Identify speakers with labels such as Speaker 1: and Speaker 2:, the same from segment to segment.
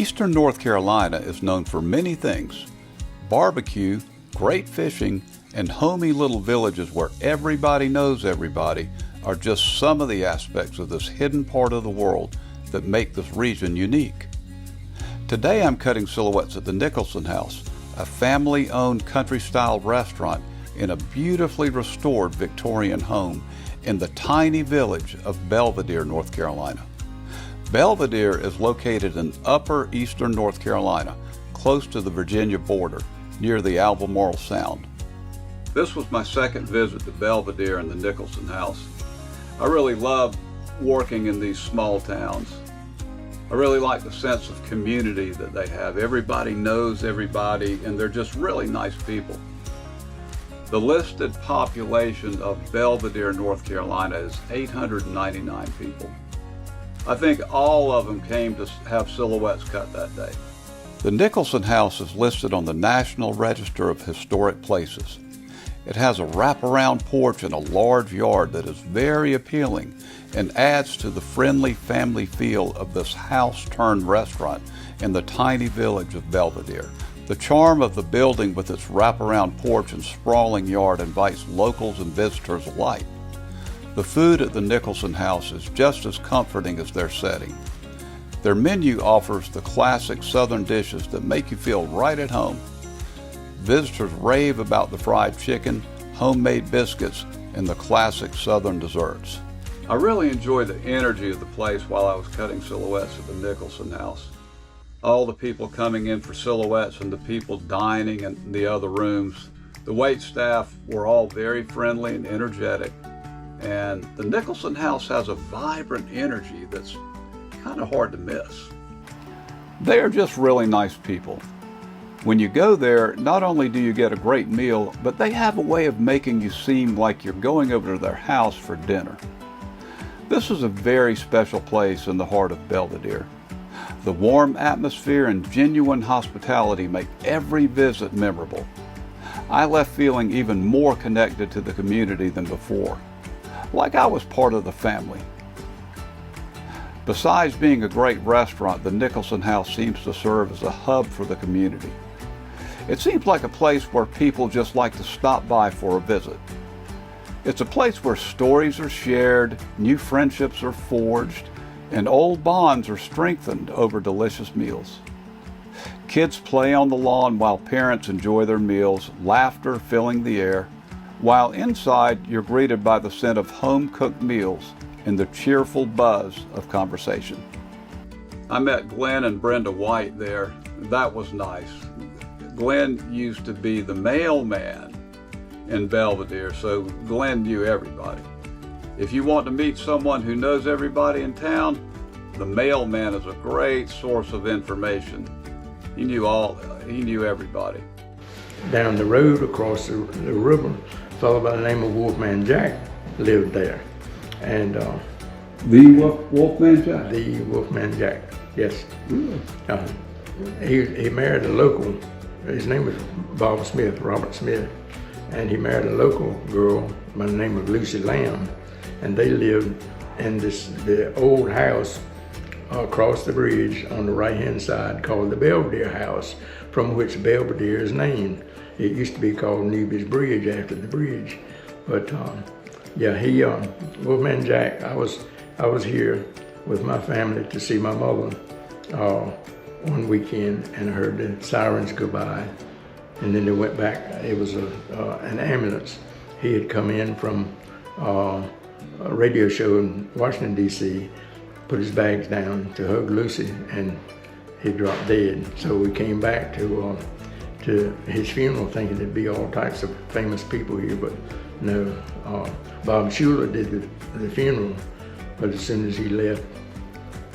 Speaker 1: Eastern North Carolina is known for many things: barbecue, great fishing, and homey little villages where everybody knows everybody are just some of the aspects of this hidden part of the world that make this region unique. Today I'm cutting silhouettes at the Nicholson House, a family-owned country-style restaurant in a beautifully restored Victorian home in the tiny village of Belvidere, North Carolina. Belvidere is located in upper eastern North Carolina, close to the Virginia border, near the Albemarle Sound. This was my second visit to Belvidere and the Nicholson House. I really love working in these small towns. I really like the sense of community that they have. Everybody knows everybody, and they're just really nice people. The listed population of Belvidere, North Carolina is 899 people. I think all of them came to have silhouettes cut that day. The Nicholson House is listed on the National Register of Historic Places. It has a wraparound porch and a large yard that is very appealing and adds to the friendly family feel of this house-turned-restaurant in the tiny village of Belvidere. The charm of the building with its wraparound porch and sprawling yard invites locals and visitors alike. The food at the Nicholson House is just as comforting as their setting. Their menu offers the classic Southern dishes that make you feel right at home. Visitors rave about the fried chicken, homemade biscuits, and the classic Southern desserts. I really enjoyed the energy of the place while I was cutting silhouettes at the Nicholson House. All the people coming in for silhouettes and the people dining in the other rooms. The wait staff were all very friendly and energetic. And the Nicholson House has a vibrant energy that's kind of hard to miss. They are just really nice people. When you go there, not only do you get a great meal, but they have a way of making you seem like you're going over to their house for dinner. This is a very special place in the heart of Belvidere. The warm atmosphere and genuine hospitality make every visit memorable. I left feeling even more connected to the community than before, like I was part of the family. Besides being a great restaurant, the Nicholson House seems to serve as a hub for the community. It seems like a place where people just like to stop by for a visit. It's a place where stories are shared, new friendships are forged, and old bonds are strengthened over delicious meals. Kids play on the lawn while parents enjoy their meals, laughter filling the air, while inside you're greeted by the scent of home-cooked meals and the cheerful buzz of conversation. I met Glenn and Brenda White there. That was nice. Glenn used to be the mailman in Belvidere, so Glenn knew everybody. If you want to meet someone who knows everybody in town, the mailman is a great source of information. He knew everybody.
Speaker 2: Down the road across the river, a fellow by the name of Wolfman Jack lived there. And
Speaker 1: The Wolfman Jack?
Speaker 2: The Wolfman Jack, yes.
Speaker 1: Really?
Speaker 2: He married a local, his name was Bob Smith, Robert Smith, and he married a local girl by the name of Lucy Lamb, and they lived in the old house across the bridge on the right-hand side called the Belvidere House, from which Belvidere is named. It used to be called Newby's Bridge after the bridge, but yeah, Wolfman Jack, I was here with my family to see my mother one weekend, and I heard the sirens go by, and then they went back. It was an ambulance. He had come in from a radio show in Washington, D.C., put his bags down to hug Lucy, and he dropped dead. So we came back to his funeral thinking there'd be all types of famous people here, but no. Bob Schuler did the funeral, but as soon as he left,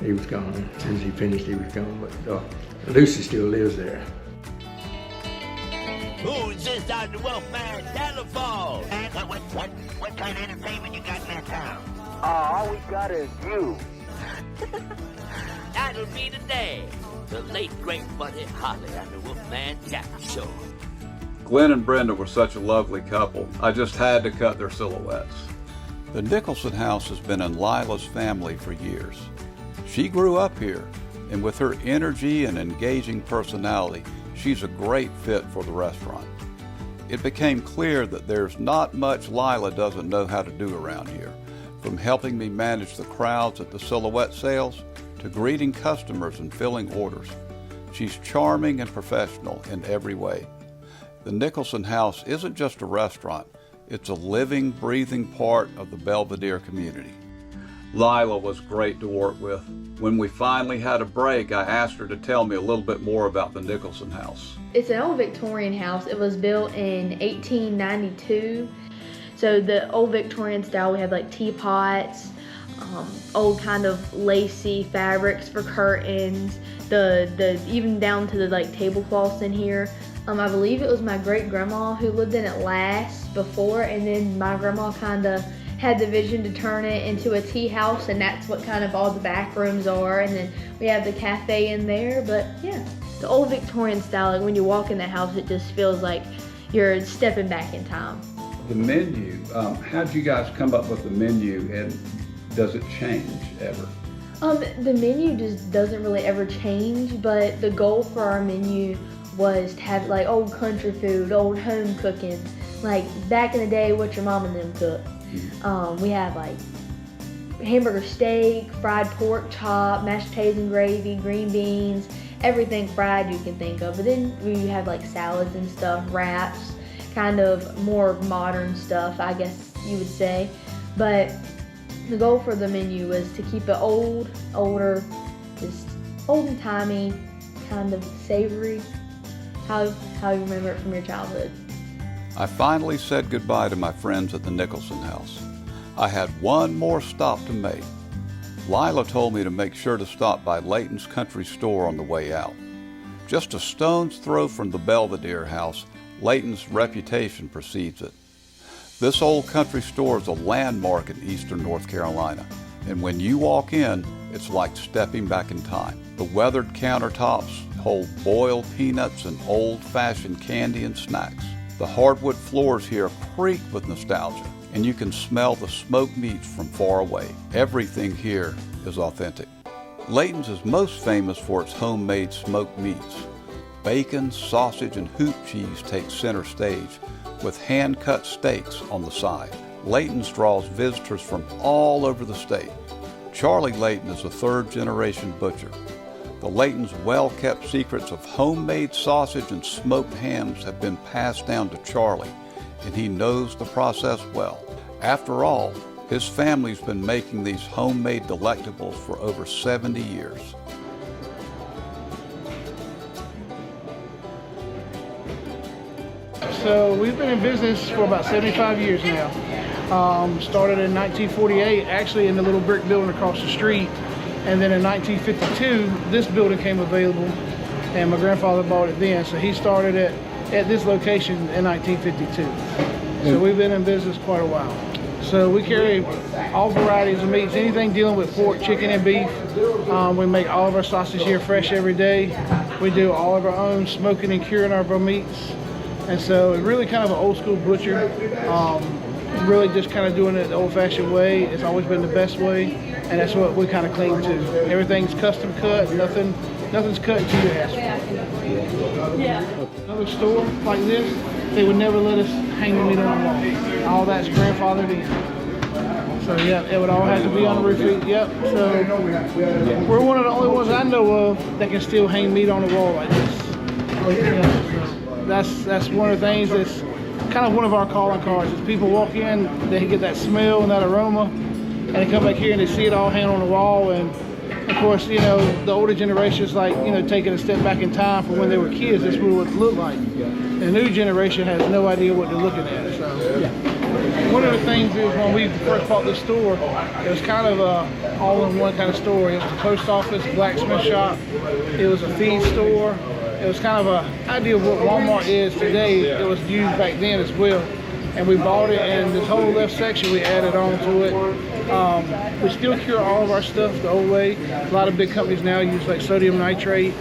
Speaker 2: he was gone. As soon as he finished, he was gone. But Lucy still lives there.
Speaker 3: Who's this on the Wolfman telephone? What kind of entertainment you got in that town?
Speaker 4: All we got is you.
Speaker 3: That'll be today. The late great Buddy Holly on the Wolfman Jack Show.
Speaker 1: Glenn and Brenda were such a lovely couple. I just had to cut their silhouettes. The Nicholson House has been in Lila's family for years. She grew up here, and with her energy and engaging personality, she's a great fit for the restaurant. It became clear that there's not much Lila doesn't know how to do around here, from helping me manage the crowds at the silhouette sales to greeting customers and filling orders. She's charming and professional in every way. The Nicholson House isn't just a restaurant, it's a living, breathing part of the Belvidere community. Lila was great to work with. When we finally had a break, I asked her to tell me a little bit more about the Nicholson House.
Speaker 5: It's an old Victorian house. It was built in 1892. So the old Victorian style, we have like teapots, old kind of lacy fabrics for curtains, the even down to the like tablecloths in here. I believe it was my great grandma who lived in it last before, and then my grandma kind of had the vision to turn it into a tea house, and that's what kind of all the back rooms are. And then we have the cafe in there. But yeah, the old Victorian style, like when you walk in the house, it just feels like you're stepping back in time.
Speaker 1: The menu, how'd you guys come up with the menu, and does it change ever?
Speaker 5: The menu just doesn't really ever change, but the goal for our menu was to have like old country food, old home cooking, like back in the day what your mom and them cooked. We have like hamburger steak, fried pork chop, mashed potatoes and gravy, green beans, everything fried you can think of. But then we have like salads and stuff, wraps, kind of more modern stuff, I guess you would say. But the goal for the menu was to keep it older, just old and timey, kind of savory, how you remember it from your childhood.
Speaker 1: I finally said goodbye to my friends at the Nicholson House. I had one more stop to make. Lila told me to make sure to stop by Layton's Country Store on the way out. Just a stone's throw from the Belvidere House, Layton's reputation precedes it. This old country store is a landmark in eastern North Carolina, and when you walk in, it's like stepping back in time. The weathered countertops hold boiled peanuts and old-fashioned candy and snacks. The hardwood floors here creak with nostalgia, and you can smell the smoked meats from far away. Everything here is authentic. Layton's is most famous for its homemade smoked meats. Bacon, sausage, and hoop cheese take center stage, with hand-cut steaks on the side. Layton's draws visitors from all over the state. Charlie Layton is a third-generation butcher. The Layton's well-kept secrets of homemade sausage and smoked hams have been passed down to Charlie, and he knows the process well. After all, his family's been making these homemade delectables for over 70 years.
Speaker 6: So we've been in business for about 75 years now. Started in 1948, actually in the little brick building across the street. And then in 1952, this building came available, and my grandfather bought it then. So he started it at this location in 1952. So we've been in business quite a while. So we carry all varieties of meats, anything dealing with pork, chicken, and beef. We make all of our sausage here fresh every day. We do all of our own smoking and curing of our meats. And so it's really kind of an old school butcher. Really just kind of doing it the old-fashioned way. It's always been the best way, and that's what we kind of cling to. Everything's custom cut, nothing's cut until you ask for it. Yeah. Another store like this, they would never let us hang the meat on the wall. All that's grandfathered in. So yeah, it would all have to be on the roof. Yep. So we're one of the only ones I know of that can still hang meat on the wall like this. Yeah, so that's one of the things that's kind of one of our calling cards. Is people walk in, they get that smell and that aroma, and they come back here and they see it all hanging on the wall. And of course, you know, the older generation's like, you know, taking a step back in time from when they were kids. That's what it looked like. The new generation has no idea what they're looking at. So one of the things is when we first bought this store, it was kind of a all-in-one kind of store. It was a post office, blacksmith shop. It was a feed store. It was kind of an idea of what Walmart is today. It was used back then as well. And we bought it, and this whole left section we added on to it. We still cure all of our stuff the old way. A lot of big companies now use like sodium nitrate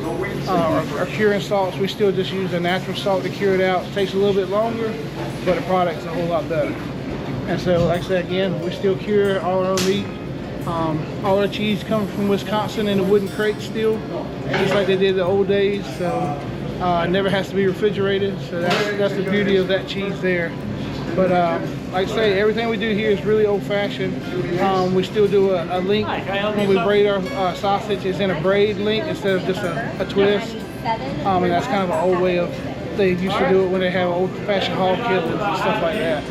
Speaker 6: or curing salts. We still just use a natural salt to cure it out. It takes a little bit longer, but the product's a whole lot better. And so, like I said again, we still cure all our own meat. All the cheese comes from Wisconsin in a wooden crate still, just like they did the old days. So it never has to be refrigerated. So that's the beauty of that cheese there. But like I say, everything we do here is really old-fashioned. We still do a link when we braid our sausage. It's in a braid link instead of just a twist. And that's kind of an old way of, they used to do it when they have old-fashioned hog killings and stuff like that.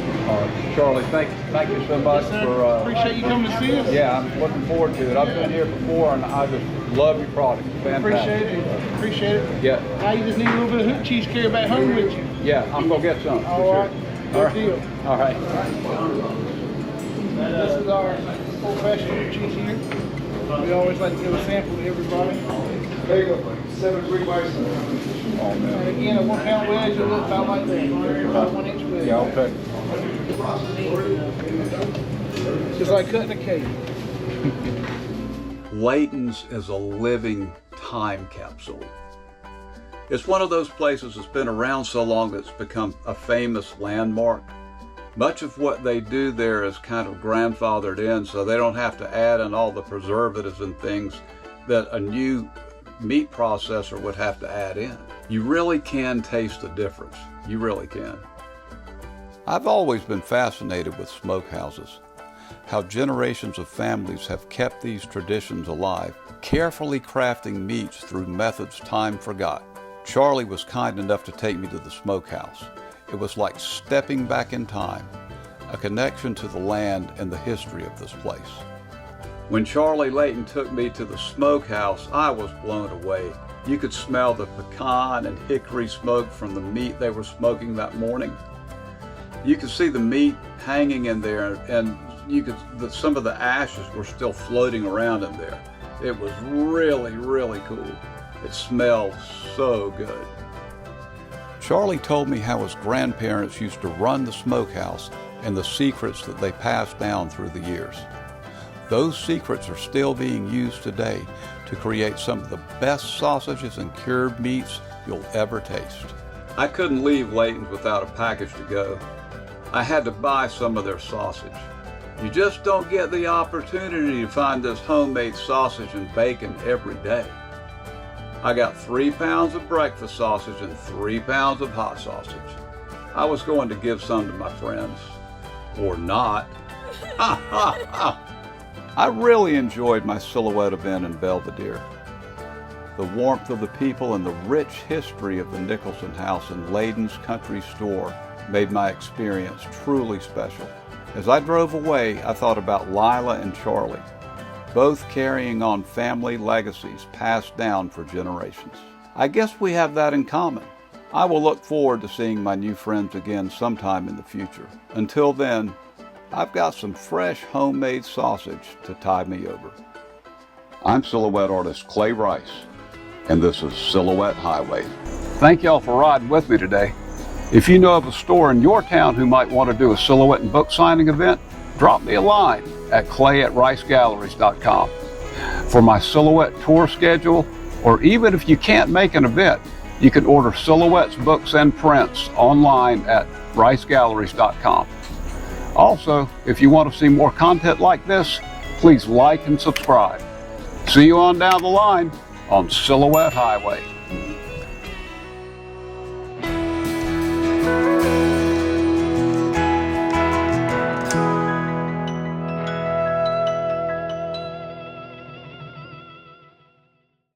Speaker 1: Charlie, thank you so much for...
Speaker 6: Appreciate you coming to see us.
Speaker 1: Yeah, I'm looking forward to it. I've been here before, and I just love your product. It's fantastic.
Speaker 6: Appreciate it.
Speaker 1: Yeah.
Speaker 6: Now you just need a little bit of hoop cheese carried back home with you.
Speaker 1: Yeah, I'm going to get some.
Speaker 6: All right. Good deal.
Speaker 1: All right.
Speaker 6: This is our old-fashioned hoop cheese here. We always like to give a sample to everybody.
Speaker 2: There you go, 7 3 bison.
Speaker 6: And again, a 1 pound wedge will look about like that. About 1 inch wedge.
Speaker 1: Yeah, okay.
Speaker 6: Just like cutting a cake.
Speaker 1: Layton's is a living time capsule. It's one of those places that's been around so long that it's become a famous landmark. Much of what they do there is kind of grandfathered in, so they don't have to add in all the preservatives and things that a new meat processor would have to add in. You really can taste the difference. You really can. I've always been fascinated with smokehouses, how generations of families have kept these traditions alive, carefully crafting meats through methods time forgot. Charlie was kind enough to take me to the smokehouse. It was like stepping back in time, a connection to the land and the history of this place. When Charlie Layton took me to the smokehouse, I was blown away. You could smell the pecan and hickory smoke from the meat they were smoking that morning. You could see the meat hanging in there, and some of the ashes were still floating around in there. It was really, really cool. It smelled so good. Charlie told me how his grandparents used to run the smokehouse and the secrets that they passed down through the years. Those secrets are still being used today to create some of the best sausages and cured meats you'll ever taste. I couldn't leave Layton's without a package to go. I had to buy some of their sausage. You just don't get the opportunity to find this homemade sausage and bacon every day. I got 3 pounds of breakfast sausage and 3 pounds of hot sausage. I was going to give some to my friends. Or not. I really enjoyed my Silhouette event in Belvidere. The warmth of the people and the rich history of the Nicholson House and Layton's Country Store made my experience truly special. As I drove away, I thought about Lila and Charlie, both carrying on family legacies passed down for generations. I guess we have that in common. I will look forward to seeing my new friends again sometime in the future. Until then, I've got some fresh homemade sausage to tide me over. I'm Silhouette artist Clay Rice, and this is Silhouette Highway. Thank y'all for riding with me today. If you know of a store in your town who might want to do a Silhouette and book signing event, drop me a line at clay@ricegalleries.com. For my Silhouette tour schedule, or even if you can't make an event, you can order Silhouette's books and prints online at ricegalleries.com. Also, if you want to see more content like this, please like and subscribe. See you on down the line on Silhouette Highway.